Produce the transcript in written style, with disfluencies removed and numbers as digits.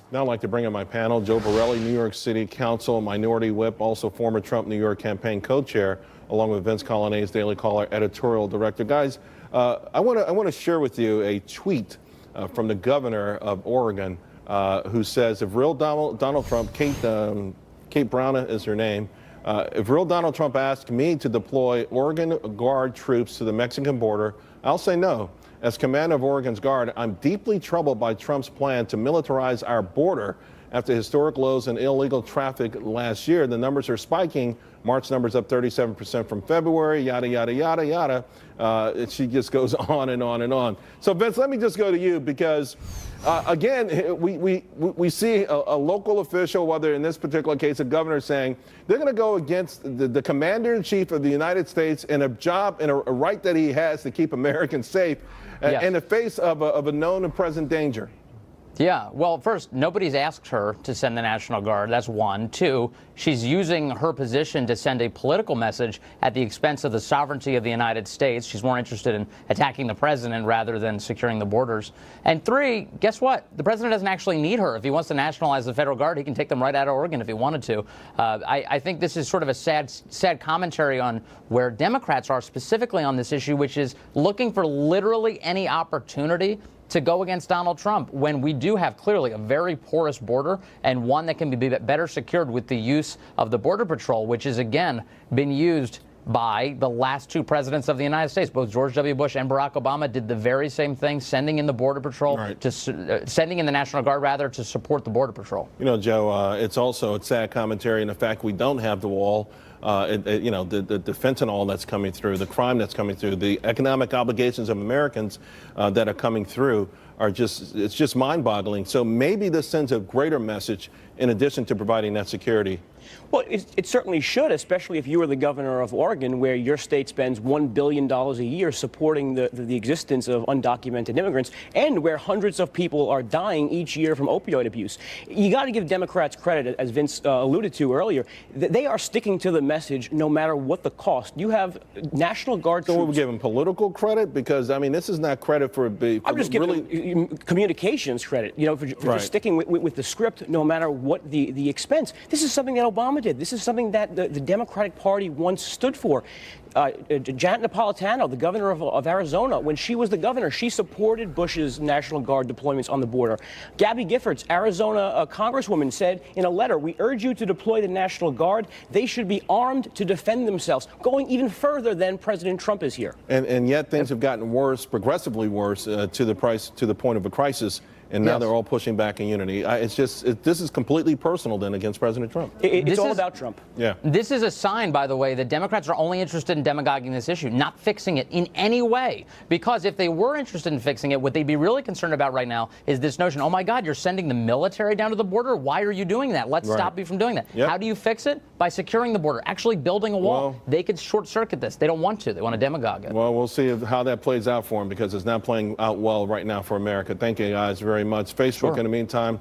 Now I'd like to bring in my panel, Joe Borelli, New York City Council Minority Whip, also former Trump New York campaign co-chair, along with Vince Colonnese, Daily Caller editorial director. Guys, I want to share with you a tweet from the governor of Oregon, who says, if real Donald Trump, Kate Brown is her name, if real Donald Trump asked me to deploy Oregon Guard troops to the Mexican border, I'll say no. As commander of Oregon's Guard, I'm deeply troubled by Trump's plan to militarize our border after historic lows in illegal traffic last year. The numbers are spiking. March numbers up 37% from February, yada, yada, yada, yada. She just goes on and on and on. So, Vince, let me just go to you because, again, we see a local official, whether in this particular case a governor, saying they're going to go against the commander-in-chief of the United States in a job and a right that he has to keep Americans safe in the face of a known and present danger. Yeah, well, first, nobody's asked her to send the National Guard. That's one. Two, she's using her position to send a political message at the expense of the sovereignty of the United States. She's more interested in attacking the president rather than securing the borders. And three, guess what? The president doesn't actually need her. If he wants to nationalize the federal guard, he can take them right out of Oregon if he wanted to. I think this is sort of a sad commentary on where Democrats are specifically on this issue, which is looking for literally any opportunity to go against Donald Trump when we do have clearly a very porous border and one that can be better secured with the use of the Border Patrol, which has, again, been used by the last two presidents of the United States. Both George W. Bush and Barack Obama did the very same thing, sending in the Border Patrol, sending in the National Guard, rather, to support the Border Patrol. You know, Joe, it's also a sad commentary in the fact we don't have the wall. You know, the fentanyl that's coming through, the crime that's coming through, the economic obligations of Americans that are coming through are it's just mind-boggling. So maybe this sends a greater message in addition to providing that security. Well, it certainly should, especially if you were the governor of Oregon, where your state spends $1 billion a year supporting the existence of undocumented immigrants, and where hundreds of people are dying each year from opioid abuse. You got to give Democrats credit, as Vince alluded to earlier. They are sticking to the message no matter what the cost. You have National Guard troops. So we give them political credit? Because, I mean, this is not credit for I'm just giving communications credit, you know, for just sticking with the script no matter what the expense. This is something that Obama did. This is something that the Democratic Party once stood for. Janet Napolitano, the governor of Arizona, when she was the governor, she supported Bush's National Guard deployments on the border. Gabby Giffords, Arizona congresswoman, said in a letter, we urge you to deploy the National Guard. They should be armed to defend themselves, going even further than President Trump is here. And yet things have gotten worse, progressively worse, to the point of a crisis. And now they're all pushing back in unity. This is completely personal then against President Trump. It's all about Trump. Yeah. This is a sign, by the way, that Democrats are only interested in demagoguing this issue, not fixing it in any way. Because if they were interested in fixing it, what they'd be really concerned about right now is this notion, oh my God, you're sending the military down to the border? Why are you doing that? Let's stop you from doing that. Yep. How do you fix it? By securing the border, actually building a wall. Well, they could short circuit this. They don't want to. They want to demagogue it. Well, we'll see how that plays out for them because it's not playing out well right now for America. Thank you guys very much. Facebook, in the meantime,